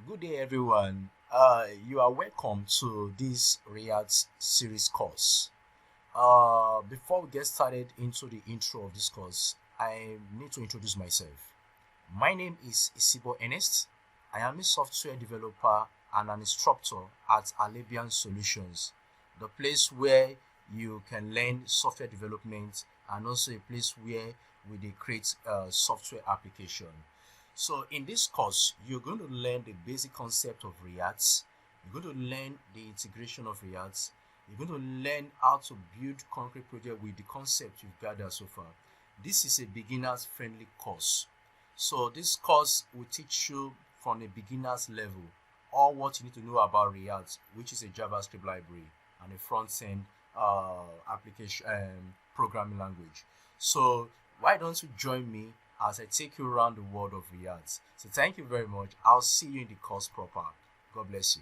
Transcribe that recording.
Good day, everyone. You are welcome to this React series course. Before we get started into the intro of this course, I need to introduce myself. My name is Isibo Ernest. I am a software developer and an instructor at Alabian Solutions, the place where you can learn software development and also a place where we dey create software application. So in this course, you're going to learn the basic concept of React. You're going to learn the integration of React. You're going to learn how to build concrete project with the concept you've gathered so far. This is a beginners friendly course. So this course will teach you from a beginners level all what you need to know about React, which is a JavaScript library and a front-end application programming language. So why don't you join me as I take you around the world of React? So thank you very much. I'll see you in the course proper. God bless you.